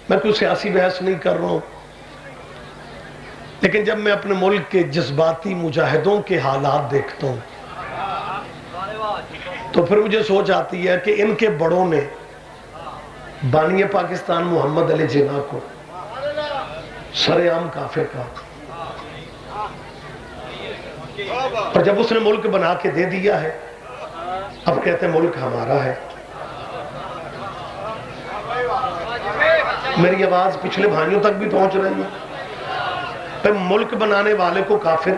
میں کوئی سیاسی بحث نہیں کر رہا ہوں، لیکن جب میں اپنے ملک کے جذباتی مجاہدوں کے حالات دیکھتا ہوں تو پھر مجھے سوچ آتی ہے کہ ان کے بڑوں نے بانی پاکستان محمد علی جناح کو سر عام کافر کہا، اور جب اس نے ملک بنا کے دے دیا ہے اب کہتے ہیں ملک ہمارا ہے۔ میری آواز پچھلے بھائیوں تک بھی پہنچ رہی ہے؟ پھر ملک بنانے والے کو کافر،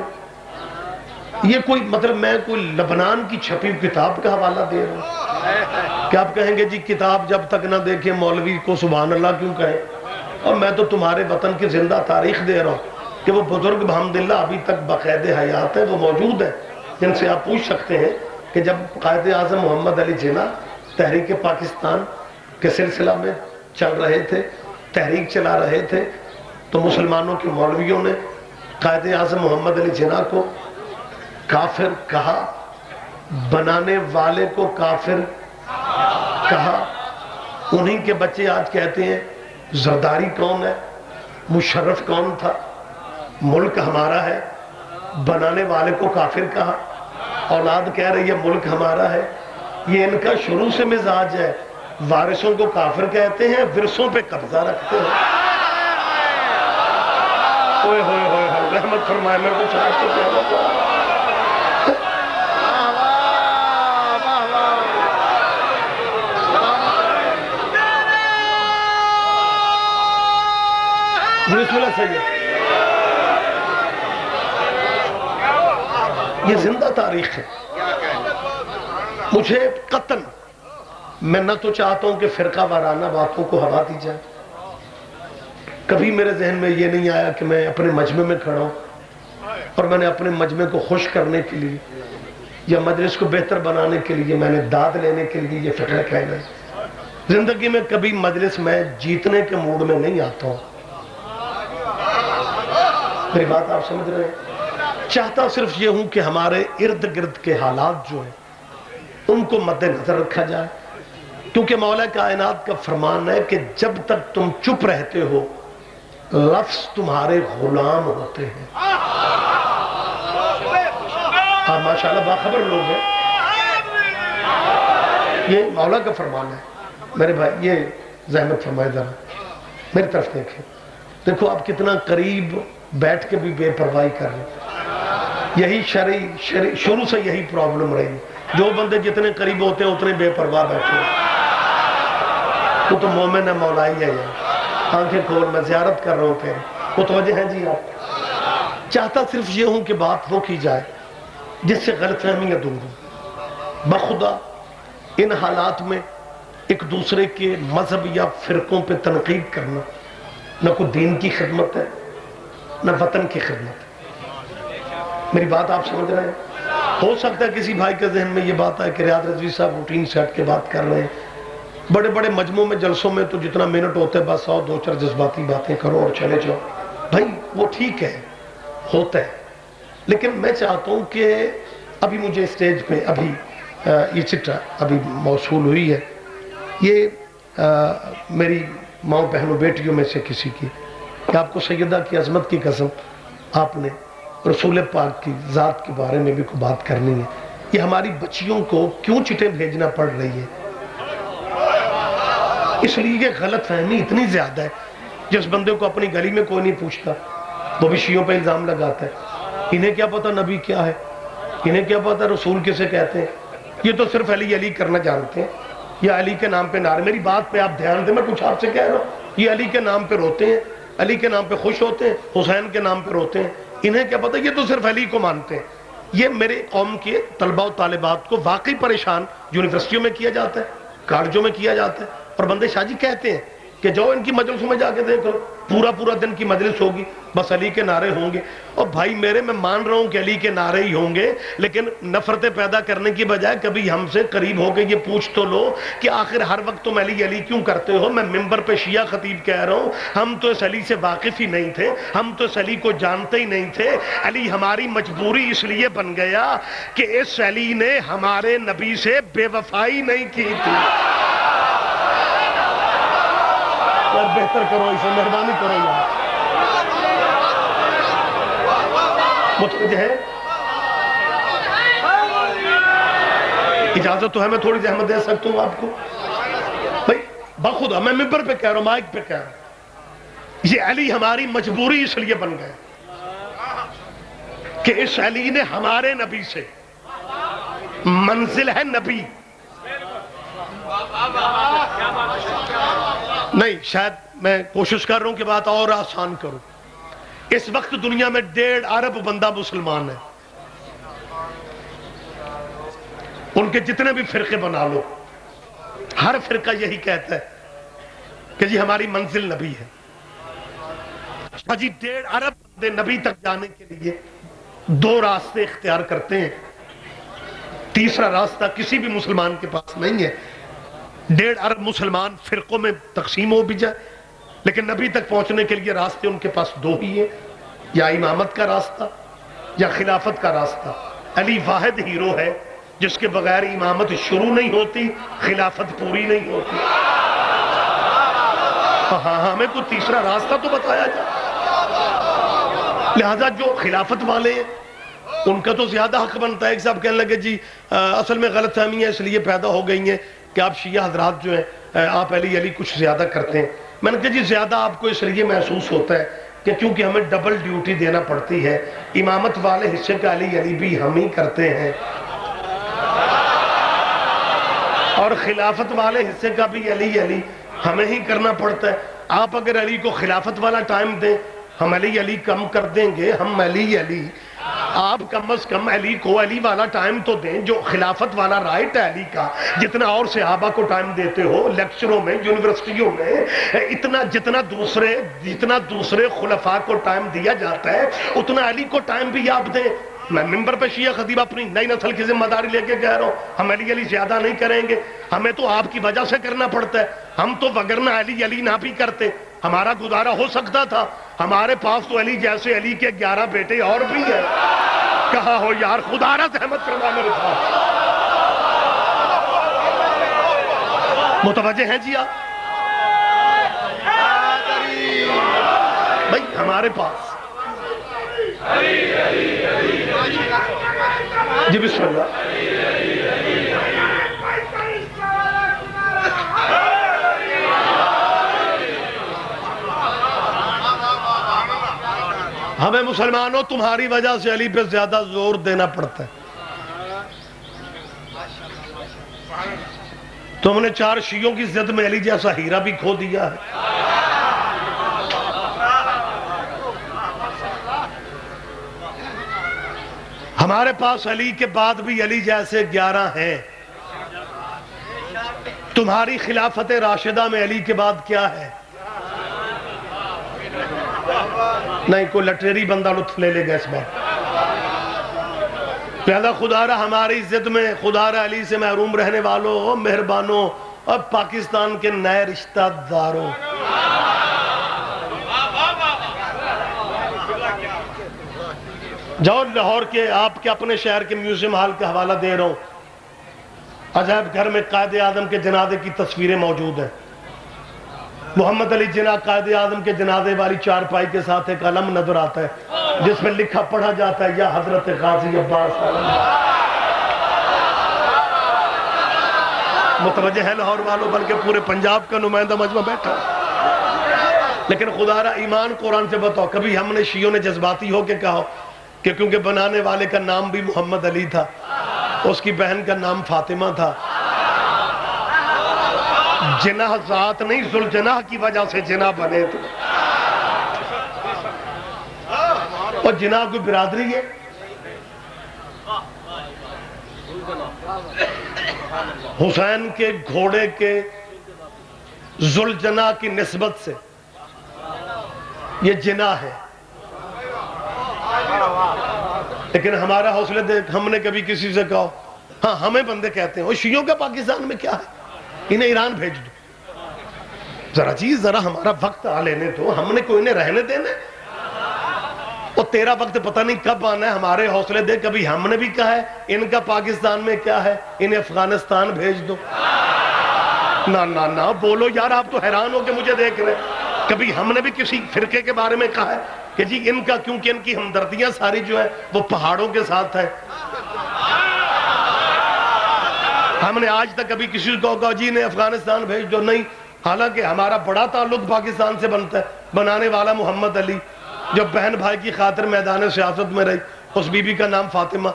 یہ کوئی مطلب میں کوئی لبنان کی چھپی کتاب کا حوالہ دے رہا ہوں کہ آپ کہیں گے جی کتاب جب تک نہ دیکھیں مولوی کو سبحان اللہ کیوں کہیں؟ اور میں تو تمہارے وطن کی زندہ تاریخ دے رہا ہوں کہ وہ بزرگ بحمداللہ ابھی تک بقید حیات ہیں، وہ موجود ہیں، جن سے آپ پوچھ سکتے ہیں کہ جب قائد اعظم محمد علی جناح تحریک پاکستان کے سلسلہ میں چل رہے تھے، تحریک چلا رہے تھے، تو مسلمانوں کے مولویوں نے قائد اعظم محمد علی جناح کو کافر کہا، بنانے والے کو کافر کہا۔ انہی کے بچے آج کہتے ہیں زرداری کون ہے، مشرف کون تھا، ملک ہمارا ہے، بنانے والے کو کافر کہا، اولاد کہہ رہی ہے ملک ہمارا ہے۔ یہ ان کا شروع سے مزاج ہے، وارثوں کو کافر کہتے ہیں، ورثوں پہ قبضہ رکھتے ہیں۔ اوئے ہوئے ہوئے ہوئے، رحمت فرمائے، میں کچھ آج تو کہہ رہا ہوں۔ بسم اللہ سید، یہ زندہ تاریخ ہے۔ مجھے قطعاً میں نہ تو چاہتا ہوں کہ فرقہ وارانہ باتوں کو ہوا دی جائے، کبھی میرے ذہن میں یہ نہیں آیا کہ میں اپنے مجمع میں کھڑا ہوں اور میں نے اپنے مجمع کو خوش کرنے کے لیے یا مجلس کو بہتر بنانے کے لیے میں نے داد لینے کے لیے یہ فقہ کہنا ہے۔ زندگی میں کبھی مجلس میں جیتنے کے موڈ میں نہیں آتا ہوں، میری بات آپ سمجھ رہے ہیں؟ چاہتا صرف یہ ہوں کہ ہمارے ارد گرد کے حالات جو ہیں ان کو مد نظر رکھا جائے، کیونکہ مولا کائنات کا فرمان ہے کہ جب تک تم چپ رہتے ہو لفظ تمہارے غلام ہوتے ہیں۔ آپ ماشاءاللہ باخبر لوگ ہیں، یہ مولا کا فرمان ہے۔ میرے بھائی یہ زحمت فرمائے ذرا میری طرف دیکھیں، دیکھو آپ کتنا قریب بیٹھ کے بھی بے پرواہی کر رہے ہیں۔ یہی شروع سے یہی پرابلم رہی، جو بندے جتنے قریب ہوتے ہیں اتنے بے پرواہ بیٹھے ہیں۔ تو مومن ہے، مولائی ہے، یہ آنکھیں کھول، میں زیارت کر رہا ہوں تیرے، متوجہ ہیں جی آپ؟ چاہتا صرف یہ ہوں کہ بات وہ کی جائے جس سے غلط فہمیاں دور ہوں۔ بخدا ان حالات میں ایک دوسرے کے مذہب یا فرقوں پہ تنقید کرنا نہ کوئی دین کی خدمت ہے نہ وطن کی خدمت ہے۔ میری بات آپ سمجھ رہے ہیں؟ ہو سکتا ہے کسی بھائی کے ذہن میں یہ بات ہے کہ ریاض رضوی صاحب روٹین سیٹ کے بات کر رہے ہیں، بڑے بڑے مجموعوں میں جلسوں میں تو جتنا منٹ ہوتا ہے بس 100 2 4 جذباتی باتیں کرو اور چلے جاؤ۔ بھائی وہ ٹھیک ہے، ہوتا ہے، لیکن میں چاہتا ہوں کہ ابھی مجھے اسٹیج پہ ابھی یہ چٹا ابھی موصول ہوئی ہے، یہ میری ماں بہنوں بیٹیوں میں سے کسی کی، کہ آپ کو سیدہ کی عظمت کی قسم آپ نے رسول پاک کی ذات کے بارے میں بھی کوئی بات کرنی ہے۔ یہ ہماری بچیوں کو کیوں چٹیں بھیجنا پڑ رہی ہے؟ اس لیے یہ غلط فہمی اتنی زیادہ ہے، جس بندے کو اپنی گلی میں کوئی نہیں پوچھتا وہ بھی شیعوں پہ الزام لگاتا ہے۔ انہیں کیا پتا نبی کیا ہے، انہیں کیا پتا رسول کسے کہتے ہیں، یہ تو صرف علی علی کرنا جانتے ہیں، یا علی کے نام پہ نعرے۔ میری بات پہ آپ دھیان دیں، میں کچھ آپ سے کہہ رہا ہوں، یہ علی کے نام پہ روتے ہیں، علی کے نام پہ خوش ہوتے ہیں، حسین کے نام پہ روتے ہیں، انہیں کیا پتا یہ تو صرف علی کو مانتے ہیں۔ یہ میرے قوم کے طلبہ و طالبات کو واقعی پریشان یونیورسٹیوں میں کیا جاتا ہے، کالجوں میں کیا جاتا ہے، اور بندے شاہ جی کہتے ہیں کہ جو ان کی مجلسوں میں جا کے دیکھو پورا دن کی مجلس ہوگی بس علی کے نعرے ہوں گے۔ اور بھائی میرے میں مان رہا ہوں کہ علی کے نعرے ہی ہوں گے، لیکن نفرتیں پیدا کرنے کی بجائے کبھی ہم سے قریب ہو کے یہ پوچھ تو لو کہ آخر ہر وقت تم علی علی کیوں کرتے ہو؟ میں ممبر پہ شیعہ خطیب کہہ رہا ہوں، ہم تو اس علی سے واقف ہی نہیں تھے، ہم تو اس علی کو جانتے ہی نہیں تھے۔ علی ہماری مجبوری اس لیے بن گیا کہ اس علی نے ہمارے نبی سے بے وفائی نہیں کی تھی۔ بہتر کرو اسے، مہربانی کرو یار. متوجہ ہے؟ اجازت تو ہے میں تھوڑی زحمت دے سکتا ہوں آپ کو بھائی، بخدا میں ممبر پہ کہہ رہا ہوں، مائک پہ کہہ رہا ہوں. یہ علی ہماری مجبوری اس لیے بن گئے کہ اس علی نے ہمارے نبی سے، منزل ہے نبی. نہیں، شاید میں کوشش کر رہا ہوں کہ بات اور آسان کروں. اس وقت دنیا میں 1.5 ارب بندہ مسلمان ہے. ان کے جتنے بھی فرقے بنا لو، ہر فرقہ یہی کہتا ہے کہ جی ہماری منزل نبی ہے. جی 1.5 ارب بندے نبی تک جانے کے لیے 2 راستے اختیار کرتے ہیں. تیسرا راستہ کسی بھی مسلمان کے پاس نہیں ہے. 1.5 ارب مسلمان فرقوں میں تقسیم ہو بھی جائے، لیکن نبی تک پہنچنے کے لیے راستے ان کے پاس 2 ہی ہیں، یا امامت کا راستہ یا خلافت کا راستہ. علی واحد ہیرو ہے جس کے بغیر امامت شروع نہیں ہوتی، خلافت پوری نہیں ہوتی. ہاں ہمیں کوئی تیسرا راستہ تو بتایا جائے. لہذا جو خلافت والے ہیں ان کا تو زیادہ حق بنتا ہے کہ صاحب کہنے لگے جی اصل میں غلط فہمیاں اس لیے پیدا ہو گئی ہیں کہ آپ شیعہ حضرات جو ہیں آپ علی کچھ زیادہ کرتے ہیں. میں نے کہا جی زیادہ آپ کو اس لیے محسوس ہوتا ہے کہ کیونکہ ہمیں ڈبل ڈیوٹی دینا پڑتی ہے. امامت والے حصے کا علی بھی ہم ہی کرتے ہیں، اور خلافت والے حصے کا بھی علی ہمیں ہی کرنا پڑتا ہے. آپ اگر علی کو خلافت والا ٹائم دیں ہم علی کم کر دیں گے. ہم علی آپ کم از کم علی کو علی والا ٹائم تو دیں جو خلافت والا رائٹ ہے علی کا. جتنا اور صحابہ کو ٹائم دیتے ہو لیکچروں میں، یونیورسٹیوں میں، جتنا دوسرے خلفاء کو ٹائم دیا جاتا ہے اتنا علی کو ٹائم بھی آپ دیں. میں ممبر پہ شیعہ خطیب اپنی نئی نسل کی ذمہ داری لے کے کہہ رہا ہوں، ہم علی زیادہ نہیں کریں گے. ہمیں تو آپ کی وجہ سے کرنا پڑتا ہے. ہم تو وگرنہ علی نہ بھی کرتے ہمارا گزارا ہو سکتا تھا. ہمارے پاس تو علی جیسے علی کے 11 بیٹے اور بھی ہیں. کہا ہو یار خدا را زحمت فرما میرے ساتھ. متوجہ ہیں جی آپ؟ بھائی ہمارے پاس جی بسم اللہ. ہمیں مسلمانوں تمہاری وجہ سے علی پہ زیادہ زور دینا پڑتا ہے. تم نے 4 شیعوں کی ضد میں علی جیسا ہیرا بھی کھو دیا ہے. ہمارے پاس علی کے بعد بھی علی جیسے 11 ہیں. تمہاری خلافت راشدہ میں علی کے بعد کیا ہے؟ نہیں، کوئی لٹریری بندہ لطف لے لے گا اس بات. لہذا خدا را ہماری ضد میں، خدا را علی سے محروم رہنے والوں، مہربانوں اور پاکستان کے نئے رشتہ داروں، جاؤ لاہور کے آپ کے اپنے شہر کے میوزیم ہال کا حوالہ دے رہا ہوں. عجائب گھر میں قائد اعظم کے جنازے کی تصویریں موجود ہیں. محمد علی جناح قائد اعظم کے جنازے والی چارپائی کے ساتھ ایک علم نظر آتا ہے جس میں لکھا پڑھا جاتا ہے یا حضرت غازی عباس. متوجہ ہے لاہور والوں، بلکہ پورے پنجاب کا نمائندہ مجمع بیٹھا. لیکن خدا را ایمان قرآن سے بتاؤ کبھی ہم نے شیعوں نے جذباتی ہو کے کہا کہ کیونکہ بنانے والے کا نام بھی محمد علی تھا، اس کی بہن کا نام فاطمہ تھا، جناح ذات نہیں ذوالجناح کی وجہ سے جناح بنے تھے. اور جناح کوئی برادری ہے؟ حسین کے گھوڑے کے ذوالجناح کی نسبت سے یہ جناح ہے. لیکن ہمارا حوصلہ دیکھ، ہم نے کبھی کسی سے کہا ہاں ہمیں بندے کہتے ہیں وہ شیعوں کا پاکستان میں کیا ہے، انہیں ایران بھیج دو. ذرا ہمارا وقت آ لینے تو، ہم نے کوئی انہیں رہنے دینے. اور تیرا وقت پتہ نہیں کب آنا ہے. ہمارے حوصلے دے، کبھی ہم نے بھی کہا ہے ان کا پاکستان میں کیا ہے، انہیں افغانستان بھیج دو. نہ بولو یار، آپ تو حیران ہو کے مجھے دیکھ رہے. کبھی ہم نے بھی کسی فرقے کے بارے میں کہا ہے کہ جی ان کا، کیونکہ ان کی ہمدردیاں ساری جو ہیں وہ پہاڑوں کے ساتھ ہیں؟ ہم نے آج تک کبھی کسی کو کہا جی نے افغانستان بھیج دو؟ نہیں. حالانکہ ہمارا بڑا تعلق پاکستان سے بنتا ہے. بنانے والا محمد علی، جو بہن بھائی کی خاطر میدان سیاست میں رہی، اس بی بی کا نام فاطمہ.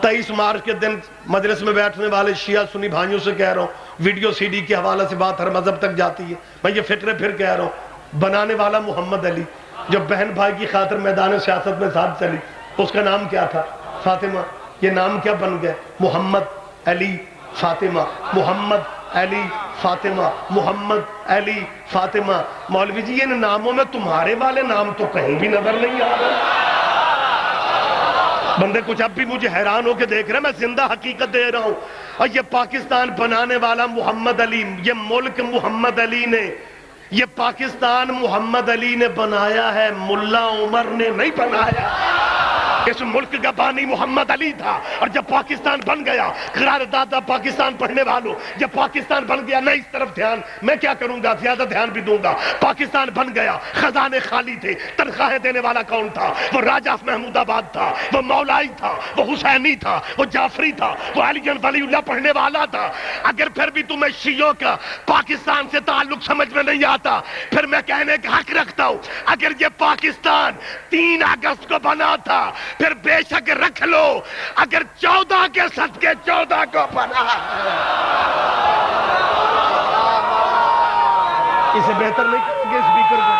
23 مارچ کے دن مجلس میں بیٹھنے والے شیعہ سنی بھائیوں سے کہہ رہا ہوں، ویڈیو سی ڈی کے حوالے سے بات ہر مذہب تک جاتی ہے، میں یہ فکر پھر کہہ رہا ہوں، بنانے والا محمد علی، جو بہن بھائی کی خاطر میدان سیاست میں ساتھ چلی، اس کا نام کیا تھا؟ فاطمہ. یہ نام کیا بن گئے؟ محمد علی فاطمہ، محمد علی فاطمہ، محمد علی فاطمہ. مولوی جی ان ناموں میں تمہارے والے نام تو کہیں بھی نظر نہیں آ رہے. بندے کچھ اب بھی مجھے حیران ہو کے دیکھ رہے ہیں، میں زندہ حقیقت دے رہا ہوں. اور یہ پاکستان بنانے والا محمد علی، یہ ملک محمد علی نے، یہ پاکستان محمد علی نے بنایا ہے، ملا عمر نے نہیں بنایا. اس ملک کا بانی محمد علی تھا. اور جب پاکستان بن گیا، قرارداد پاکستان پڑھنے والوں، جب پاکستان بن گیا، نہیں اس طرف دھیان، میں کیا کروں گا، زیادہ دھیان بھی دوں گا. پاکستان بن گیا، خزانے خالی تھے، تنخواہیں دینے والا کون تھا؟ وہ راجہ محمود آباد تھا، وہ مولائی تھا، وہ حسینی تھا، وہ جعفری تھا، وہ علی ولی اللہ پڑھنے والا تھا. اگر پھر بھی تمہیں شیعوں کا پاکستان سے تعلق سمجھ میں نہیں آتا، پھر میں کہنے کا حق رکھتا ہوں، اگر یہ پاکستان 3 اگست کو بنا تھا، پھر بے شک رکھ لو اگر 14 کے صدقے 14 کو بنا. اسے بہتر نہیں کریں گے اسپیکر کو؟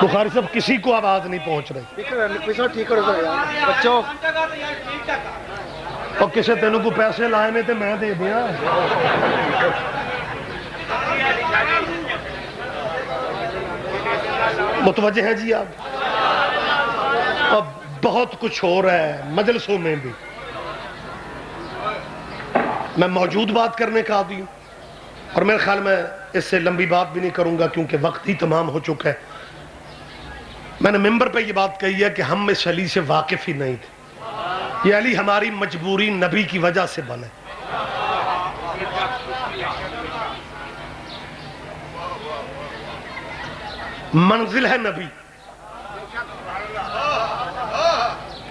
بخاری صاحب کسی کو آواز نہیں پہنچ رہی. بچوں اور کسے تینوں کو پیسے لائے میں تے میں دے دیا. متوجہ ہیں جی آپ؟ اب بہت کچھ ہو رہا ہے مجلسوں میں بھی. میں موجود بات کرنے کا عادی ہوں، اور میرے خیال میں اس سے لمبی بات بھی نہیں کروں گا کیونکہ وقت ہی تمام ہو چکا ہے. میں نے ممبر پہ یہ بات کہی ہے کہ ہم اس علی سے واقف ہی نہیں تھے. یہ علی ہماری مجبوری نبی کی وجہ سے بنے. منزل ہے نبی.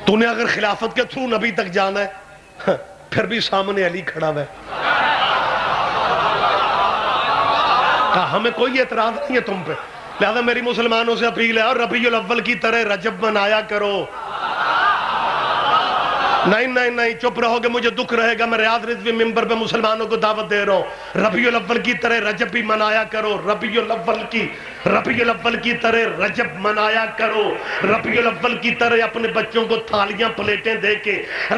تو نے اگر خلافت کے تھرو نبی تک جانا ہے، پھر بھی سامنے علی کھڑا ہے. کہا ہمیں کوئی اعتراض نہیں ہے تم پہ، لہذا میری مسلمانوں سے اپیل ہے، اور ربیع الاول کی طرح رجب منایا کرو. نہیں چپ رہو گے مجھے دکھ رہے گا. میں ریاض رضوی ممبر پہ مسلمانوں کو دعوت دے رہا ہوں، ربیع الاول کی طرح رجب بھی منایا کرو. ربیع الاول کی طرح رجب منایا کرو. ربیع الاول کی طرح اپنے بچوں کو تھالیاں پلیٹیں دے کے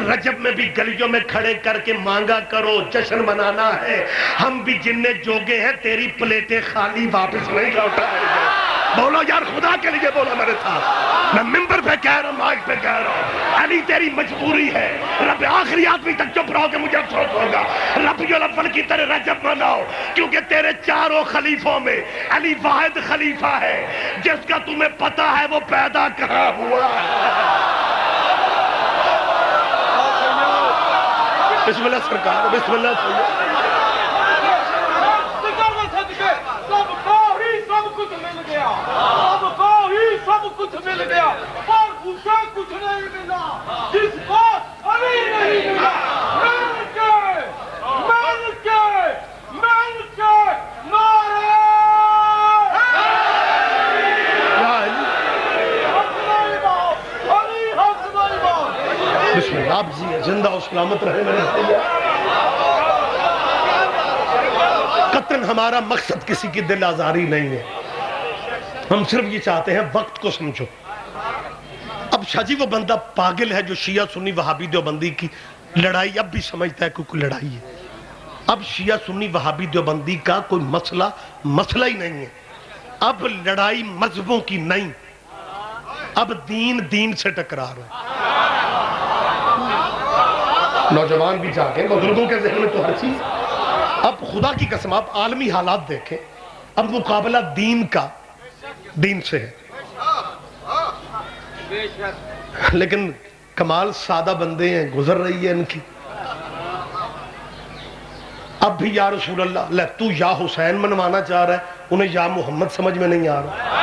رجب میں بھی گلیوں میں کھڑے کر کے مانگا کرو. جشن منانا ہے. ہم بھی جننے جوگے ہیں تیری پلیٹیں خالی واپس نہیں لوٹائیں گے. بولو یار خدا کے لیے بولو میرے ساتھ. میں ممبر پہ کہہ رہا ہوں، مائک پہ کہہ رہا ہوں، علی تیری مجبوری ہے. رب آخری آدمی تک چپ رہو کہ مجھے افسوس ہوگا. ربیع الاول کی طرح رجب مناؤ، کیونکہ تیرے 4 خلیفوں میں علی واحد خلیفہ ہے جس کا تمہیں پتا ہے وہ پیدا کہاں ہوا ہے. بسم اللہ سرکار، بسم اللہ سرکار. سب کچھ مل گیا اور اسے کچھ نہیں ملا جس کو علی نہیں ملا. مل کے نعرہ علی حق نہیں. بسم اللہ. آپ جی زندہ و سلامت رہے میرے بھائی. قطعاً ہمارا مقصد کسی کی دل آزاری نہیں ہے. ہم صرف یہ چاہتے ہیں وقت کو سمجھو. اب شاہ جی وہ بندہ پاگل ہے جو شیعہ سنی وہابی دیوبندی کی لڑائی اب بھی سمجھتا ہے کہ کوئی لڑائی ہے. اب شیعہ سنی وہابی دیوبندی کا کوئی مسئلہ ہی نہیں ہے. اب لڑائی مذہبوں کی نہیں، اب دین سے ٹکرا رہا ہے. نوجوان بھی جاگیں، بزرگوں کے ذہن میں تو ہر چیز. اب خدا کی قسم آپ عالمی حالات دیکھیں، اب مقابلہ دین سے ہے. لیکن کمال سادہ بندے ہیں، گزر رہی ہے ان کی. اب بھی یا رسول اللہ، لے تو یا حسین منوانا چاہ رہا ہے، انہیں یا محمد سمجھ میں نہیں آ رہا.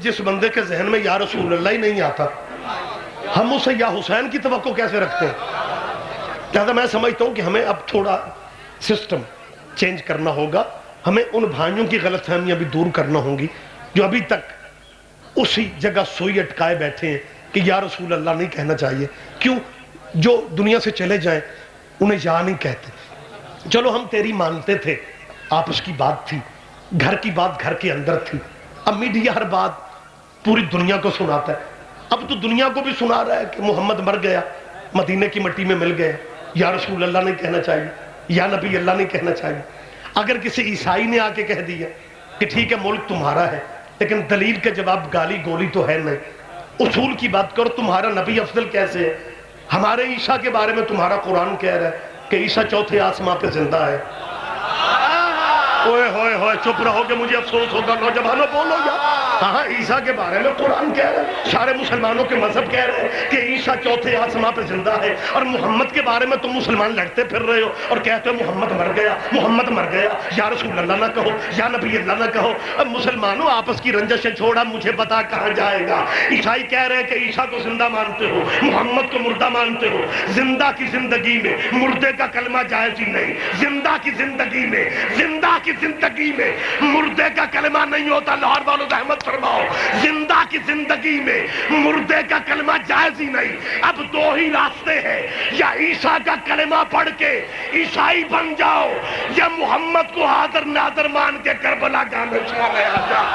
جس بندے کے ذہن میں یا رسول اللہ ہی نہیں آتا، ہم اسے یا حسین کی توقع کیسے رکھتے ہیں؟ لہذا میں سمجھتا ہوں کہ ہمیں اب تھوڑا سسٹم چینج کرنا ہوگا. ہمیں ان بھائیوں کی غلط فہمیاں بھی دور کرنا ہوں گی جو ابھی تک اسی جگہ سوئی اٹکائے بیٹھے ہیں کہ یا رسول اللہ نہیں کہنا چاہیے. کیوں؟ جو دنیا سے چلے جائیں انہیں یا نہیں کہتے. چلو ہم تیری مانتے تھے، آپس کی بات تھی، گھر کی بات گھر کے اندر تھی. اب میڈیا ہر بات پوری دنیا کو سناتا ہے. اب تو دنیا کو بھی سنا رہا ہے کہ محمد مر گیا، مدینے کی مٹی میں مل گیا. یا رسول اللہ نہیں کہنا چاہیے، یا نبی اللہ نہیں کہنا چاہیے. اگر کسی عیسائی نے آ کے کہہ دیا کہ ٹھیک ہے ملک تمہارا ہے، لیکن دلیل کے جواب گالی گولی تو ہے نہیں. اصول کی بات کرو، تمہارا نبی افضل کیسے ہے؟ ہمارے عیسیٰ کے بارے میں تمہارا قرآن کہہ رہا ہے کہ عیسیٰ چوتھے آسمان پہ زندہ ہے. اوئے ہوئے ہوئے چپ رہو کہ مجھے افسوس ہوگا. نوجوانوں بولو یا. ہاں عیسیٰ کے بارے میں قرآن کہہ رہا ہے، سارے مسلمانوں کے مذہب کہہ رہے ہیں کہ عیسیٰ چوتھے آسمان پہ زندہ ہے، اور محمد کے بارے میں تم مسلمان لڑتے پھر رہے ہو اور کہتے ہو محمد مر گیا، محمد مر گیا. یا رسول اللہ نہ کہو، یا نبی اللہ نہ کہو. اب مسلمانوں آپس کی رنجشیں چھوڑا، مجھے بتا کہاں جائے گا. عیسائی کہہ رہے ہیں کہ عیسیٰ کو زندہ مانتے ہو، محمد کو مردہ مانتے ہو. زندہ کی زندگی میں مردے کا کلمہ جائز ہی نہیں. زندہ کی زندگی میں، زندہ کی زندگی میں مردے کا کلمہ نہیں ہوتا. لاہور والوں رحمت فرماؤ، زندہ کی زندگی میں مردے کا کلمہ جائز ہی نہیں. اب دو ہی راستے ہیں، یا عیسیٰ کا کلمہ پڑھ کے عیسائی بن جاؤ، یا محمد کو حاضر ناظر مان کے کربلا گانے چلے آ جاؤ.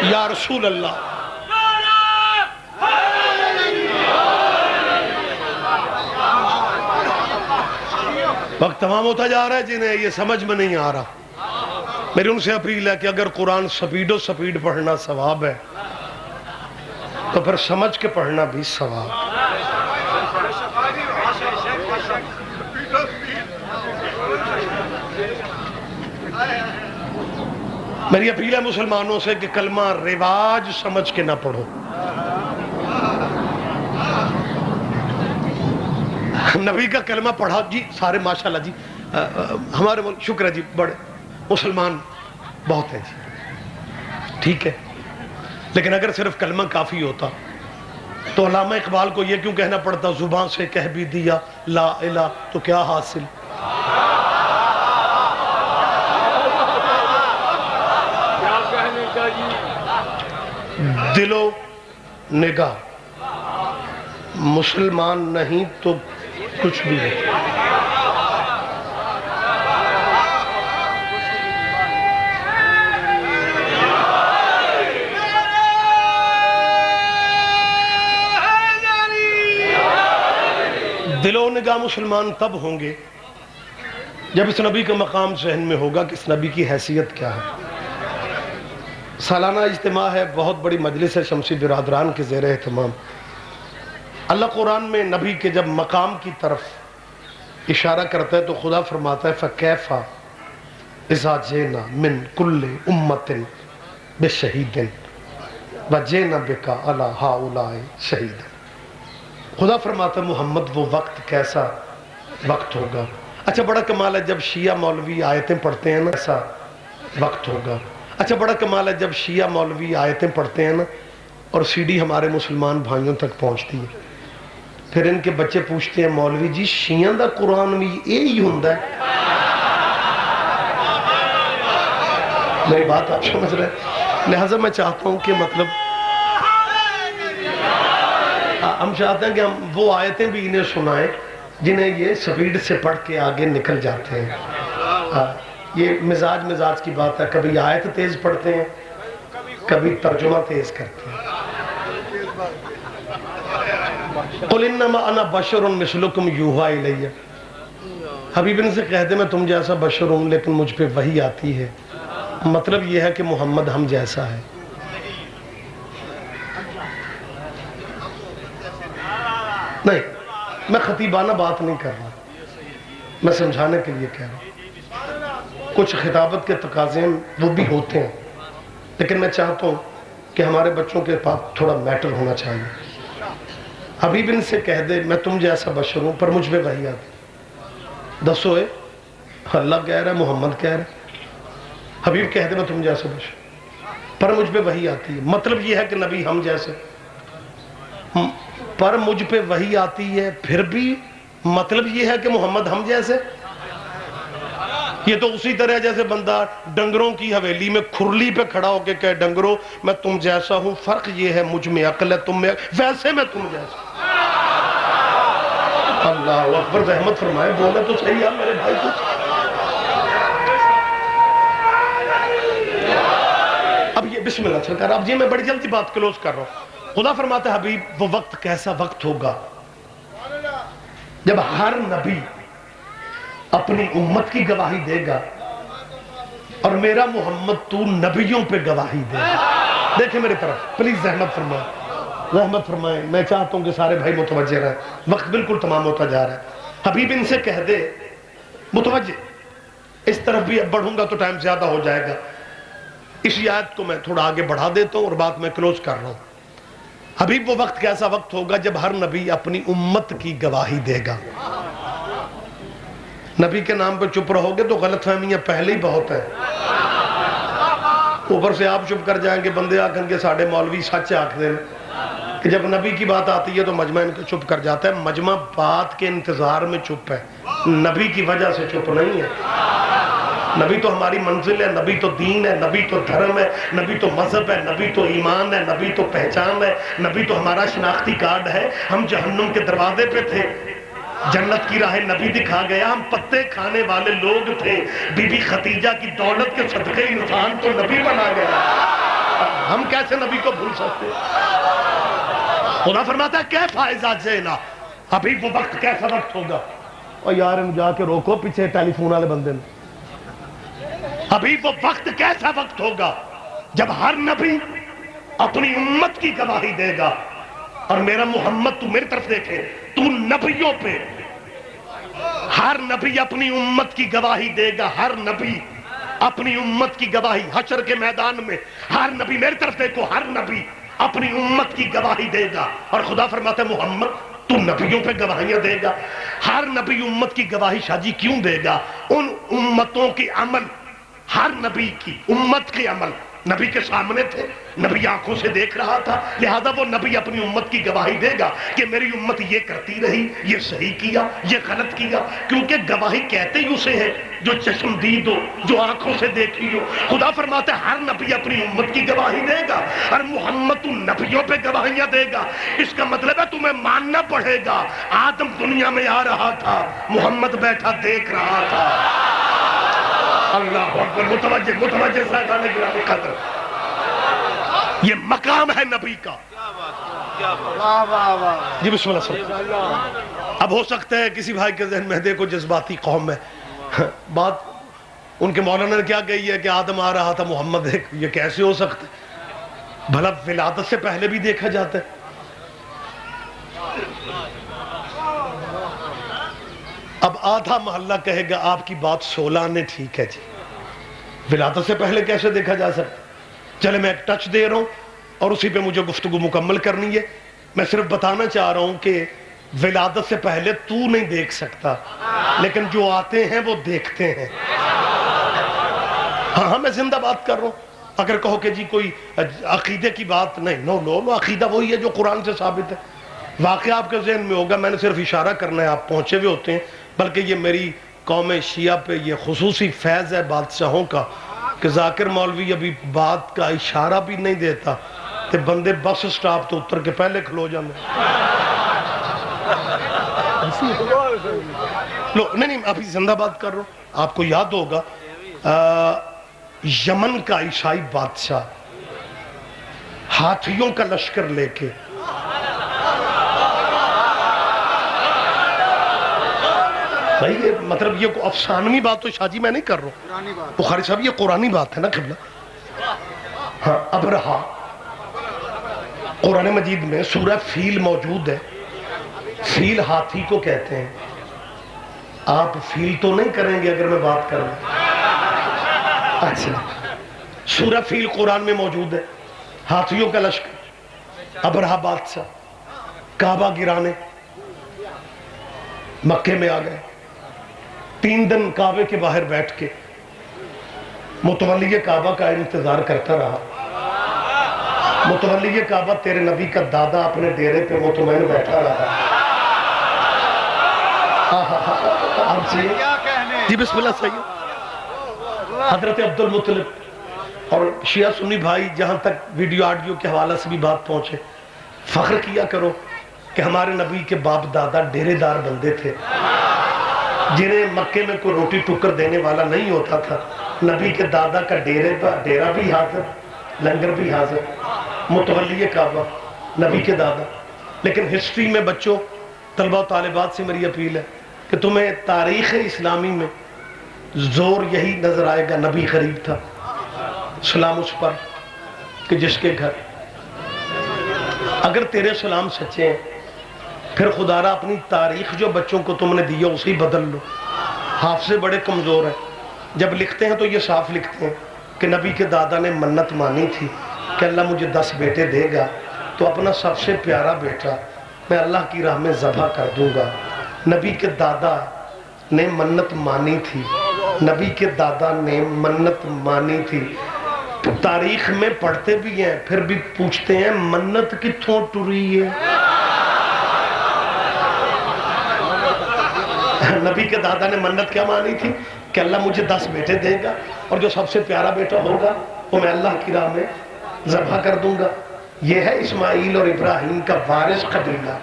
یا رسول اللہ. وقت تمام ہوتا جا رہا ہے. جنہیں یہ سمجھ میں نہیں آ رہا، میری ان سے اپیل ہے کہ اگر قرآن سپیڈ پڑھنا ثواب ہے تو پھر سمجھ کے پڑھنا بھی ثواب. میری اپیل ہے مسلمانوں سے کہ کلمہ رواج سمجھ کے نہ پڑھو. نبی کا کلمہ پڑھا جی سارے ماشاءاللہ جی، ہمارے ملک شکر ہے جی، بڑے مسلمان بہت ہیں جی، ٹھیک ہے. لیکن اگر صرف کلمہ کافی ہوتا تو علامہ اقبال کو یہ کیوں کہنا پڑتا زبان سے کہہ بھی دیا لا الہ تو کیا حاصل. دل و نگاہ مسلمان نہیں تو کچھ بھی ہے. دل و نگاہ مسلمان تب ہوں گے جب اس نبی کا مقام ذہن میں ہوگا کہ اس نبی کی حیثیت کیا ہے. سالانہ اجتماع ہے، بہت بڑی مجلس ہے شمسی برادران کے زیر اہتمام. اللہ قرآن میں نبی کے جب مقام کی طرف اشارہ کرتا ہے تو خدا فرماتا ہے فَكَيْفَ إِذَا جِئْنَا مِنْ كُلِّ أُمَّةٍ بِشَهِيدٍ وَجِئْنَا بِكَ عَلَى هَؤُلَاءِ شَهِيدًا. خدا فرماتا ہے محمد وہ وقت کیسا وقت ہوگا. اچھا بڑا کمال ہے جب شیعہ مولوی آیتیں پڑھتے ہیں نا، ایسا وقت ہوگا. اچھا بڑا کمال ہے جب شیعہ مولوی آیتیں پڑھتے ہیں نا اور سی ڈی ہمارے مسلمان بھائیوں تک پہنچتی ہے، پھر ان کے بچے پوچھتے ہیں مولوی جی شیعہ دا قرآن بھی یہی ہوندا ہے. میری بات آپ سمجھ رہے ہیں؟ لہٰذا میں چاہتا ہوں کہ مطلب ہم چاہتے ہیں کہ ہم وہ آیتیں بھی انہیں سنائیں جنہیں یہ سپیڈ سے پڑھ کے آگے نکل جاتے ہیں. یہ مزاج کی بات ہے، کبھی آیت تیز پڑھتے ہیں، کبھی ترجمہ تیز کرتے ہیں. قُلْ إِنَّمَا أَنَا بَشَرٌ مِثْلُكُمْ يُوحَىٰ إِلَيَّ حبیب ان سے کہہ دے میں تم جیسا بشر ہوں لیکن مجھ پہ وحی آتی ہے، مطلب یہ ہے کہ محمد ہم جیسا ہے. نہیں، میں خطیبانہ بات نہیں کر رہا، میں سمجھانے کے لیے کہہ رہا ہوں. کچھ خطابت کے تقاضے وہ بھی ہوتے ہیں، لیکن میں چاہتا ہوں کہ ہمارے بچوں کے پاس تھوڑا میٹر ہونا چاہیے. حبیب ان سے کہہ دے میں تم جیسا بشر ہوں پر مجھ پہ وحی آتی. دسو اے اللہ کہہ رہا ہے، محمد کہہ رہا ہے. حبیب کہہ دے میں تم جیسا بشر پر مجھ پہ وحی آتی ہے، مطلب یہ ہے کہ نبی ہم جیسے. پر مجھ پہ وحی آتی ہے پھر بھی مطلب یہ ہے کہ محمد ہم جیسے. یہ تو اسی طرح جیسے بندہ ڈنگروں کی حویلی میں کھرلی پہ کھڑا ہو کے کہے ڈنگروں میں تم جیسا ہوں، فرق یہ ہے مجھ میں عقل ہے تم میں ویسے میں تم جیسا. اللہ اکبر، رحمت فرمائے، بولے تو صحیح ہے میرے بھائی. کچھ اب یہ بسم اللہ سرکار، اب یہ میں بڑی جلدی بات کلوز کر رہا ہوں. خدا فرماتا ہے حبیب وہ وقت کیسا وقت ہوگا جب ہر نبی اپنی امت کی گواہی دے گا اور میرا محمد تو نبیوں پہ گواہی دے گا. دیکھیں میرے طرف پلیز، رحمت فرمائیں، رحمت فرمائیں. میں چاہتا ہوں کہ سارے بھائی متوجہ رہیں، وقت بالکل تمام ہوتا جا رہا ہے. حبیب ان سے کہہ دے متوجہ، اس طرف بھی اب بڑھوں گا تو ٹائم زیادہ ہو جائے گا. اس آیت کو میں تھوڑا آگے بڑھا دیتا ہوں اور بات میں کلوز کر رہا ہوں. حبیب وہ وقت کیسا وقت ہوگا جب ہر نبی اپنی امت کی گواہی دے گا. نبی کے نام پہ چپ رہو گے تو غلط فہمیاں پہلے ہی بہت ہیں، اوپر سے آپ چپ کر جائیں گے، بندے آکھن کے ساڑھے مولوی سچ آکھ دیں کہ جب نبی کی بات آتی ہے تو مجمع ان کو چپ کر جاتا ہے. مجمع بات کے انتظار میں چپ ہے، نبی کی وجہ سے چپ نہیں ہے. نبی تو ہماری منزل ہے، نبی تو دین ہے، نبی تو دھرم ہے، نبی تو مذہب ہے، نبی تو ایمان ہے، نبی تو پہچان ہے، نبی تو ہمارا شناختی کارڈ ہے. ہم جہنم کے دروازے پہ تھے، جنت کی راہ نبی دکھا گیا. ہم پتے کھانے والے لوگ تھے، بی بی خدیجہ کی دولت کے صدقے انسان کو نبی بنا گیا. ہم کیسے نبی کو بھول سکتے؟ خدا فرماتا ہے کیف اذا جئنا، ابھی وہ وقت کیسا وقت ہوگا. اور یار ان جا کے روکو پیچھے ٹیلی فون والے بندے نے. ابھی وہ وقت کیسا وقت ہوگا جب ہر نبی اپنی امت کی گواہی دے گا اور میرا محمد تو میری طرف دیکھے، تو نبیوں پہ، ہر نبی اپنی امت کی گواہی دے گا. ہر نبی اپنی امت کی گواہی حشر کے میدان میں، ہر نبی میری طرف دیکھو، ہر نبی اپنی امت کی گواہی دے گا. اور خدا فرماتا ہے محمد تو نبیوں پہ گواہیاں دے گا. ہر نبی امت کی گواہی شاجی کیوں دے گا؟ ان امتوں کی عمل، ہر نبی کی امت کے عمل نبی کے سامنے تھے، نبی آنکھوں سے دیکھ رہا تھا، لہذا وہ نبی اپنی امت کی گواہی دے گا کہ میری امت یہ کرتی رہی، یہ صحیح کیا، یہ غلط کیا. کیونکہ گواہی کہتے ہی اسے ہے جو چشم دید ہو، جو آنکھوں سے دیکھی ہو. خدا فرماتا ہے ہر نبی اپنی امت کی گواہی دے گا اور محمد تو نبیوں پہ گواہیاں دے گا. اس کا مطلب ہے تمہیں ماننا پڑے گا آدم دنیا میں آ رہا تھا، محمد بیٹھا دیکھ رہا تھا. اللہ اکبر، متوجہ صاحبان گرامی قدر، یہ مقام ہے نبی کا. جی بسم اللہ صلی. اب ہو سکتا ہے کسی بھائی کے ذہن میں دیکھو جذباتی قوم ہے، بات ان کے مولانا نے کیا کہی ہے کہ آدم آ رہا تھا محمد دیکھ، یہ کیسے ہو سکتا ہے؟ بھلا ولادت سے پہلے بھی دیکھا جاتا ہے. اب آدھا محلہ کہے گا آپ کی بات 16 نے ٹھیک ہے جی، ولادت سے پہلے کیسے دیکھا جا سکتا؟ چلے میں ایک ٹچ دے رہا ہوں اور اسی پہ مجھے گفتگو مکمل کرنی ہے. میں صرف بتانا چاہ رہا ہوں کہ ولادت سے پہلے تو نہیں دیکھ سکتا، لیکن جو آتے ہیں وہ دیکھتے ہیں. ہاں میں زندہ بات کر رہا ہوں. اگر کہو کہ جی کوئی عقیدے کی بات نہیں، نو عقیدہ وہی ہے جو قرآن سے ثابت ہے. واقعہ آپ کے ذہن میں ہوگا، میں نے صرف اشارہ کرنا ہے، آپ پہنچے ہوئے ہوتے ہیں. بلکہ یہ میری قوم شیعہ پہ یہ خصوصی فیض ہے بادشاہوں کا کہ ذاکر مولوی ابھی بات کا اشارہ بھی نہیں دیتا کہ بندے بس سٹاپ تو اتر کے پہلے کھلو جاندے. نہیں ابھی زندہ بات کر رہا ہوں. آپ کو یاد ہوگا یمن کا عیسائی بادشاہ ہاتھیوں کا لشکر لے کے بھائی یہ مطلب یہ افسانوی بات تو شاہ جی میں نہیں کر رہا ہوں، بخاری صاحب یہ قرآنی بات ہے نا قبلہ. ہاں ابرہا قرآن مجید میں سورہ فیل موجود ہے. فیل ہاتھی کو کہتے ہیں. آپ فیل تو نہیں کریں گے اگر میں بات کروں؟ اچھا سورہ فیل قرآن میں موجود ہے. ہاتھیوں کا لشکر، ابرہا بادشاہ کعبہ گرانے مکے میں آ گئے. 3 دن کعبے کے باہر بیٹھ کے متولی کعبہ کا انتظار کرتا رہا. متولی کعبہ تیرے نبی کا دادا اپنے ڈیرے پہ مطمئن بیٹھا رہا. آپ جی بسم اللہ صحیح. حضرت عبد المطلب اور شیعہ سنی بھائی جہاں تک ویڈیو آڈیو کے حوالہ سے بھی بات پہنچے، فخر کیا کرو کہ ہمارے نبی کے باپ دادا ڈیرے دار بندے تھے جنہیں مکے میں کوئی روٹی ٹکر دینے والا نہیں ہوتا تھا. نبی کے دادا کا ڈیرہ بھی حاضر، لنگر بھی حاضر، متولی کعبہ نبی کے دادا. لیکن ہسٹری میں بچوں، طلبہ و طالبات سے میری اپیل ہے کہ تمہیں تاریخ اسلامی میں زور یہی نظر آئے گا نبی قریب تھا. سلام اس پر کہ جس کے گھر اگر تیرے سلام سچے ہیں پھر خدا را اپنی تاریخ جو بچوں کو تم نے دی اسی بدل لو. حافظے بڑے کمزور ہیں. جب لکھتے ہیں تو یہ صاف لکھتے ہیں کہ نبی کے دادا نے منت مانی تھی کہ اللہ مجھے 10 بیٹے دے گا تو اپنا سب سے پیارا بیٹا میں اللہ کی راہ میں ذبح کر دوں گا. نبی کے دادا نے منت مانی تھی، نبی کے دادا نے منت مانی تھی. تاریخ میں پڑھتے بھی ہیں پھر بھی پوچھتے ہیں منت کتھوں ٹری ہے. نبی کے دادا نے منت کیا مانی تھی کہ اللہ مجھے 10 بیٹے دے گا اور جو سب سے پیارا بیٹا ہوگا وہ میں اللہ کی راہ میں ذبح کر دوں گا. یہ ہے اسماعیل اور ابراہیم کا وارث قبیلہ.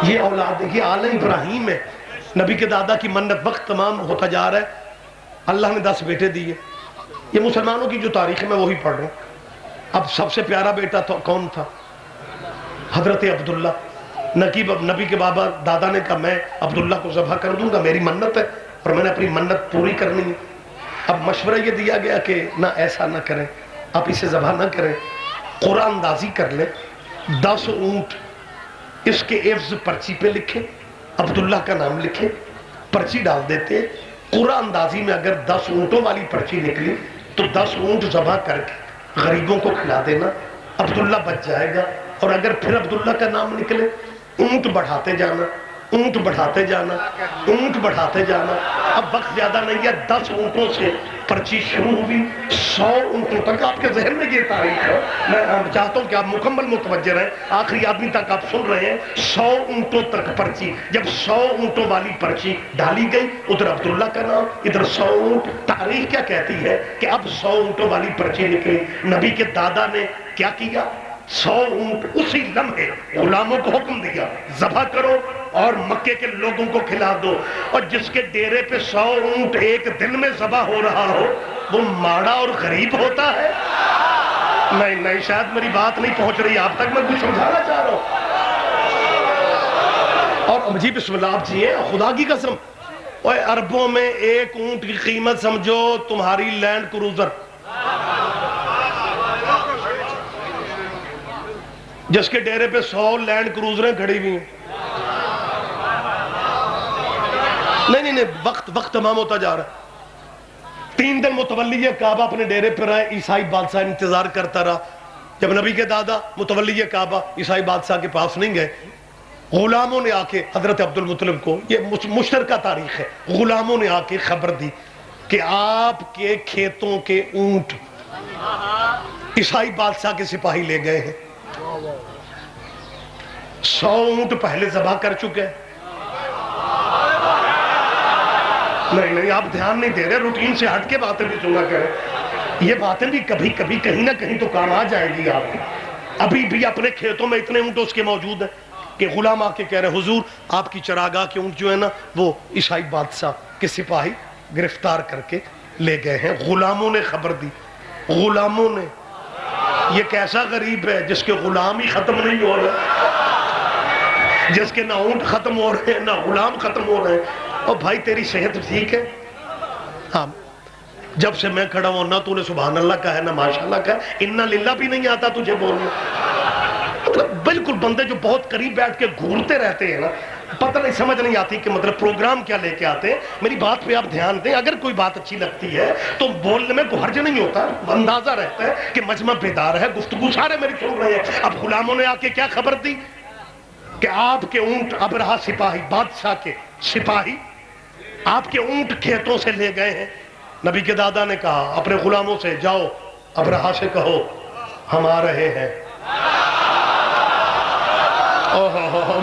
یہ اولاد، یہ آل ابراہیم ہے. نبی کے دادا کی منت وقت تمام ہوتا جا رہا ہے، اللہ نے 10 بیٹے دیے. یہ مسلمانوں کی جو تاریخ میں وہی پڑھ رہا ہوں. اب سب سے پیارا بیٹا تو کون تھا؟ حضرت عبداللہ. نبی کے بابا دادا نے کہا میں عبداللہ کو ذبح کر دوں گا، میری منت ہے اور میں نے اپنی منت پوری کرنی ہے. اب مشورہ یہ دیا گیا کہ نہ ایسا نہ کریں، آپ اسے ذبح نہ کریں، قرآن اندازی کر لیں. 10 اونٹ اس کے عوض پرچی پہ لکھیں، عبداللہ کا نام لکھیں، پرچی ڈال دیتے. قرآن اندازی میں اگر 10 اونٹوں والی پرچی نکلی تو 10 اونٹ ذبح کر کے غریبوں کو کھلا دینا، عبداللہ بچ جائے گا. اور اگر پھر عبداللہ کا نام نکلے اونٹ بڑھاتے جانا، اونٹ بڑھاتے جانا، اونٹ بڑھاتے جانا. اب وقت زیادہ نہیں ہے، 10 اونٹوں سے پرچی شروع ہوئی 100 اونٹوں تک. آپ کے ذہن میں یہ تاریخ ہے، میں چاہتا ہوں کہ آپ مکمل متوجہ رہیں، آخری آدمی تک آپ سن رہے ہیں. 100 اونٹوں تک پرچی. جب 100 اونٹوں والی پرچی ڈالی گئی، ادھر عبداللہ کا نام، ادھر 100 اونٹ. تاریخ کیا کہتی ہے کہ اب 100 اونٹوں والی پرچی نکلی. نبی کے دادا نے کیا کیا؟ 100 اونٹ اسی لمحے غلاموں کو حکم دیا ذبح کرو اور مکے کے لوگوں کو کھلا دو. اور جس کے ڈیرے پہ 100 اونٹ ایک دن میں ذبح ہو رہا ہو وہ ماڑا اور غریب ہوتا ہے. نہیں شاید میری بات نہیں پہنچ رہی آپ تک، میں کچھ سمجھانا چاہ رہا ہوں. اور جی بسم اللہ آپ جی ہیں، خدا کی قسم اوے عربوں میں ایک اونٹ کی قیمت سمجھو تمہاری لینڈ کروزر. جس کے ڈیرے پہ 100 لینڈ کروزریں کھڑی ہوئی ہیں. نہیں وقت تمام ہوتا جا رہا ہے. 3 دن متولی کعبہ اپنے ڈیرے پہ رہے. عیسائی بادشاہ انتظار کرتا رہا. جب نبی کے دادا متولی کعبہ عیسائی بادشاہ کے پاس نہیں گئے، غلاموں نے آ کے حضرت عبد المطلب کو، یہ مشترکہ تاریخ ہے، غلاموں نے آ کے خبر دی کہ آپ کے کھیتوں کے اونٹ عیسائی بادشاہ کے سپاہی لے گئے ہیں. 100 اونٹ پہلے ذبح کر چکے. نہیں آپ دھیان نہیں دے رہے، روٹین سے ہٹ کے باتیں بھی سنا کریں. یہ باتیں بھی کبھی کبھی کہیں نہ کہیں تو کام آ جائے گی آپ. ابھی بھی اپنے کھیتوں میں اتنے اونٹ اس کے موجود ہیں کہ غلام آ کے کہہ رہے حضور آپ کی چراگاہ کے اونٹ جو ہے نا وہ عیسائی بادشاہ کے سپاہی گرفتار کر کے لے گئے ہیں. غلاموں نے خبر دی. غلاموں نے، یہ کیسا غریب ہے جس کے غلام ہی ختم نہیں ہو رہے. جس کے نہ اونٹ ختم ہو رہے ہیں نہ غلام ختم ہو رہے ہیں. اور بھائی تیری صحت ٹھیک ہے؟ ہاں. جب سے میں کھڑا ہوں نہ تو نے سبحان اللہ کہا ہے نہ ماشاءاللہ کہا ہے. انا للہ بھی نہیں آتا تجھے بولنا. مطلب بالکل بندے جو بہت قریب بیٹھ کے گھورتے رہتے ہیں نا, پتہ نہیں سمجھ نہیں آتی کہ مطلب پروگرام کیا لے کے آتے ہیں. میری بات پہ آپ دھیان دیں, اگر کوئی بات اچھی لگتی ہے تو بولنے میں کوئی حرج نہیں ہوتا, اندازہ رہتا ہے کہ مجمع بیدار ہے, گفتگو سارے میری سن رہے ہیں. اب غلاموں نے آ کے کیا خبر دی کہ آپ کے اونٹ ابرہہ سپاہی, بادشاہ کے سپاہی آپ کے اونٹ کھیتوں سے لے گئے ہیں. نبی کے دادا نے کہا اپنے غلاموں سے, جاؤ ابرہہ سے کہو ہم آ رہے ہیں.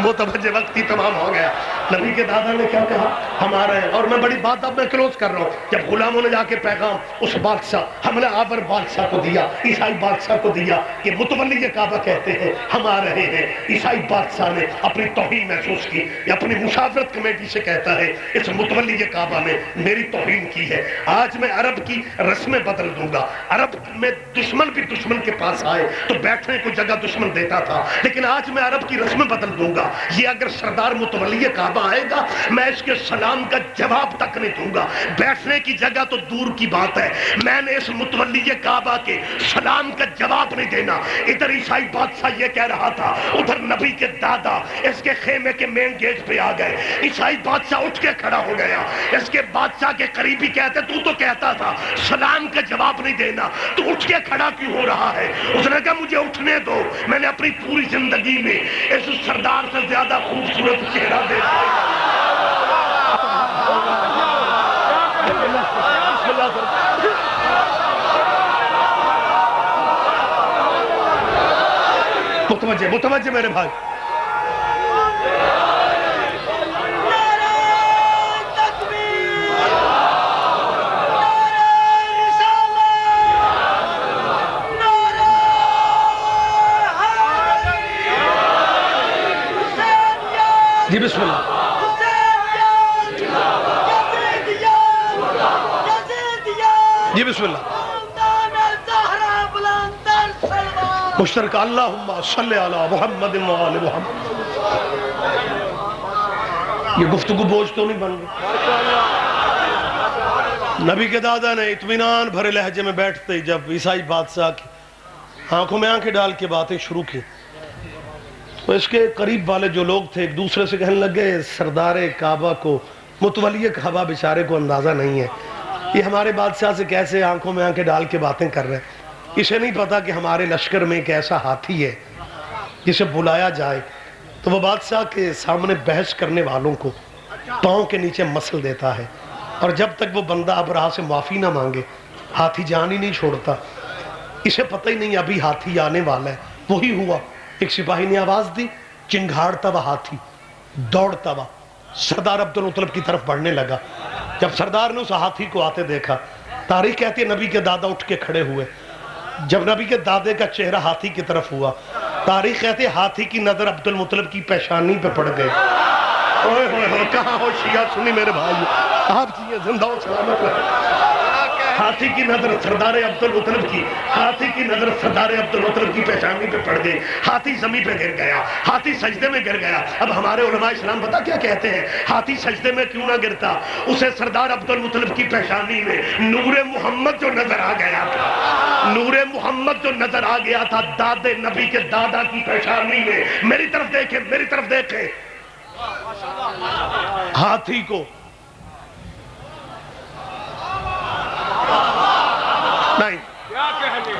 متوجہ وقت ہی تمام ہو گیا. نبی کے دادا نے کیا کہا, ہم آ رہے ہیں. اور میں بڑی بات اب میں کلوز کر رہا ہوں. جب غلاموں نے جا کے پیغام اس بادشاہ حملہ آور بادشاہ کو دیا, عیسائی بادشاہ کو دیا کہ متولی کعبہ کہتے ہیں ہم آ رہے ہیں, عیسائی بادشاہ نے اپنی توہین محسوس کی, یا اپنی مشاورت کمیٹی سے کہتا ہے اس متولی کعبہ نے میری توہین کی ہے, آج میں عرب کی رسمیں بدل دوں گا. عرب میں دشمن بھی دشمن کے پاس آئے تو بیٹھنے کو جگہ دشمن دیتا تھا, لیکن آج میں عرب کی رسمیں بدل دوں گا. یہ اگر سردار متولی کعبہ آئے گا میں اس کے سلام کا جواب تک نہیں دوں گا. بیٹھنے کی جگہ تو دور کی بات ہے, میں نے اس متولی کعبہ کے سلام کا جواب نہیں دینا. ادھر عیسائی بادشاہ یہ کہہ رہا تھا, ادھر نبی کے دادا اس کے خیمے کے مین گیٹ پہ آ گئے. عیسائی بادشاہ اٹھ کے کھڑا ہو گیا. اس کے بادشاہ کے قریبی کہتے تو کہتا تھا سلام کا جواب نہیں دینا, تو اٹھ کے کھڑا کیوں ہو رہا ہے؟ اس نے کہا مجھے اٹھنے دو, میں نے اپنی پوری زندگی میں اس سردار سے زیادہ خوبصورت چہرہ دیکھا. متوجہ میرے بھائی. جی بسم اللہ. جی بسم اللہ. مشترکہ اللہم صلی علی محمد و آل محمد. یہ گفتگو بوجھ تو نہیں بن گئی. نبی کے دادا نے اطمینان بھرے لہجے میں بیٹھتے جب عیسائی بادشاہ کی آنکھوں میں آنکھیں ڈال کے باتیں شروع کی تو اس کے قریب والے جو لوگ تھے ایک دوسرے سے کہنے لگے سردار کعبہ کو, متولی کعبہ بیچارے کو اندازہ نہیں ہے, یہ ہمارے بادشاہ سے کیسے آنکھوں میں آنکھیں ڈال کے باتیں کر رہے ہیں. اسے نہیں پتا کہ ہمارے لشکر میں ایک ایسا ہاتھی ہے جسے بلایا جائے تو وہ بادشاہ کے سامنے بحث کرنے والوں کو پاؤں کے نیچے مسل دیتا ہے, اور جب تک وہ بندہ ابرہہ سے معافی نہ مانگے ہاتھی جان ہی نہیں چھوڑتا. اسے پتہ ہی نہیں ابھی ہاتھی آنے والا ہے. وہی ہوا, ایک سپاہی نے آواز دی, چنگھاڑتا ہوا ہاتھی دوڑتا ہوا سردار عبدالمطلب کی طرف بڑھنے لگا. جب سردار نے اس ہاتھی کو آتے دیکھا, تاریخ کہتی ہے نبی کے دادا اٹھ کے کھڑے ہوئے. جب نبی کے دادے کا چہرہ ہاتھی کی طرف ہوا, تاریخ کہتی ہے ہاتھی کی نظر عبدالمطلب کی پیشانی پہ پڑ گئے. اوہ اوہ اوہ, کہاں ہو شیعہ سنی میرے بھائی, آپ جی زندہ و سلامت رہے. ہاتھی کی نظر سردار عبدالمطلب کی, ہاتھی کی نظر سردار عبدالمطلب کی پیشانی پہ پڑ گئی. ہاتھی زمین پہ گر گیا, ہاتھی سجدے میں گر گیا. اب ہمارے علماء اسلام پتہ کیا کہتے ہیں, ہاتھی سجدے میں کیوں نہ گرتا, اسے سردار عبدالمطلب کی پیشانی میں نور محمد جو نظر آ گیا تھا, نور محمد جو نظر آ گیا تھا دادے نبی کے دادا کی پیشانی میں. میری طرف دیکھیں, میری طرف دیکھیں. ہاتھی کو نہیں,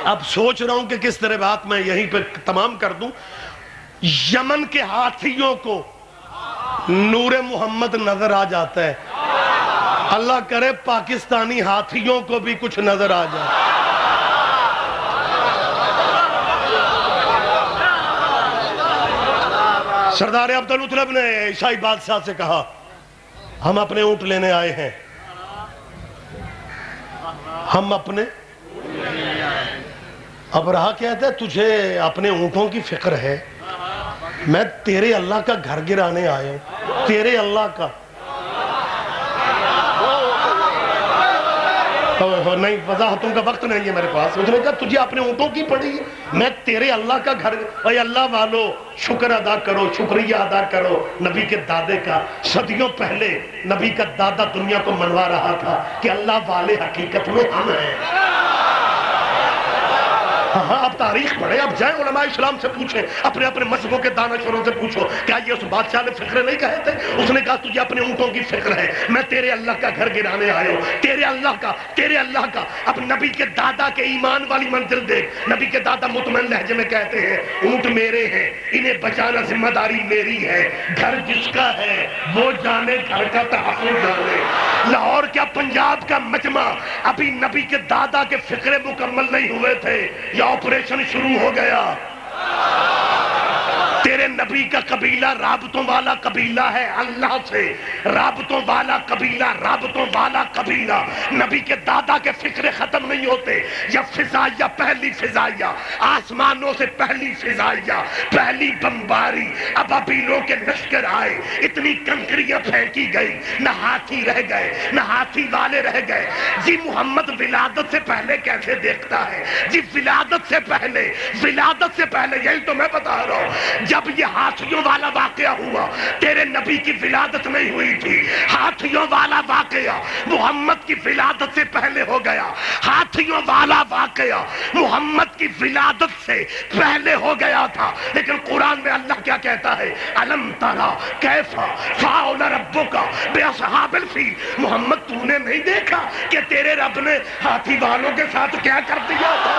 اب سوچ رہا ہوں کہ کس طرح بات میں یہیں پہ تمام کر دوں. یمن کے ہاتھیوں کو نور محمد نظر آ جاتا ہے, اللہ کرے پاکستانی ہاتھیوں کو بھی کچھ نظر آ جائے. سردار عبدالمطلب نے عیسائی بادشاہ سے کہا ہم اپنے اونٹ لینے آئے ہیں, ہم اپنے. ابرہہ کہتا ہے تجھے اپنے اونٹوں کی فکر ہے, میں تیرے اللہ کا گھر گرانے آیا ہوں, تیرے اللہ کا. نہیں وضاحتوں کا وقت نہیں ہے میرے پاس. اس نے کہا تجھے اپنے اونٹوں کی پڑی ہے, میں تیرے اللہ کا گھر. اے اللہ والو شکر ادا کرو, شکریہ ادا کرو نبی کے دادے کا. صدیوں پہلے نبی کا دادا دنیا کو منوا رہا تھا کہ اللہ والے حقیقت میں ہم ہیں. ہاں اب تاریخ پڑھیں, اب جائیں علماء اسلام سے پوچھیں, اپنے اپنے مذہبوں کے دانشوروں سے پوچھو کیا یہ اس بادشاہ نے فکر نہیں کہے تھے. اس نے کہا تجھے اپنے اونٹوں کی فکر ہے, میں تیرے اللہ کا گھر گرانے آیا ہوں, تیرے اللہ کا. اب نبی کے دادا کے ایمان والی منزل دیکھ. نبی کے دادا مطمئن لہجے میں کہتے ہیں اونٹ میرے ہیں, انہیں بچانا ذمہ داری میری ہے. گھر جس کا ہے وہ جانے, گھر کا تحفظ جانے. لاہور کیا پنجاب کا مجمع ابھی نبی کے دادا کے فکرے مکمل نہیں ہوئے تھے, یہ آپریشن شروع ہو گیا. تیرے نبی کا قبیلہ رابطوں والا قبیلہ ہے اللہ سے, رابطوں والا قبیلہ. نبی کے دادا کے فکرے ختم نہیں ہوتے. یا فضائیہ, پہلی فضائیہ, آسمانوں سے پہلی فضائیہ, پہلی بمباری. ابابیلوں کے لشکر آئے, اتنی کنکریاں پھینکی گئی, نہ ہاتھی رہ گئے, نہ ہاتھی والے رہ گئے. جی محمد ولادت سے پہلے کیسے دیکھتا ہے؟ جی ولادت سے پہلے یہی تو میں بتا رہا ہوں. جب یہ ہاتھیوں والا واقعہ ہوا, تیرے نبی کی ولادت نہیں ہوئی تھی. ہاتھیوں والا واقعہ محمد کی ولادت سے پہلے ہو گیا. ہاتھیوں والا واقعہ محمد کی ولادت سے پہلے ہو گیا تھا. لیکن قرآن میں اللہ کیا کہتا ہے؟ الم ترى کیف فعل ربک باصحاب الفیل. محمد تو نے نہیں دیکھا کہ تیرے رب نے ہاتھی والوں کے ساتھ کیا کر دیا تھا؟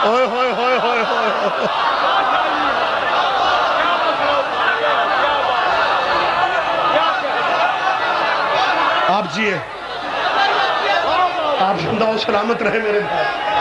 اوئے ہوئے ہوئے ہوئے ہوئے. آپ جیے, آپ زندہ و سلامت رہے میرے بھائی.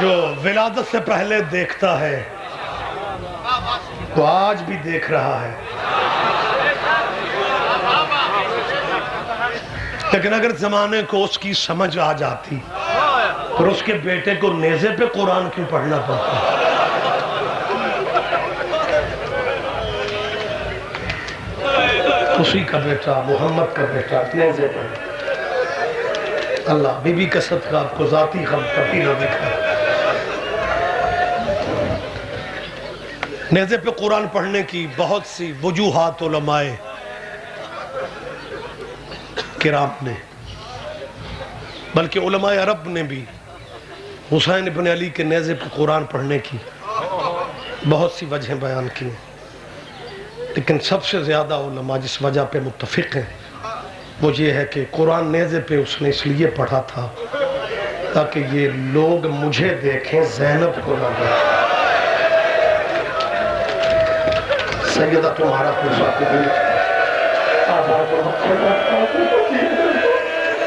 جو ولادت سے پہلے دیکھتا ہے وہ آج بھی دیکھ رہا ہے. لیکن اگر زمانے کو اس کی سمجھ آ جاتی اور اس کے بیٹے کو نیزے پہ قرآن کیوں پڑھنا پڑتا؟ اسی کا بیٹا, محمد کا بیٹا نیزے پہ. اللہ بی بی کا صدقہ آپ کو ذاتی غم کبھی نہ دکھا. نیزے پہ قرآن پڑھنے کی بہت سی وجوہات علماء کرام نے, بلکہ علماء عرب نے بھی حسین ابن علی کے نیزے پہ قرآن پڑھنے کی بہت سی وجہیں بیان کی. لیکن سب سے زیادہ علماء جس وجہ پہ متفق ہیں وہ یہ ہے کہ قرآن نیزے پہ اس نے اس لیے پڑھا تھا تاکہ یہ لوگ مجھے دیکھیں, زینب کو نہ دیکھیں. سیدہ تمہارا کوئی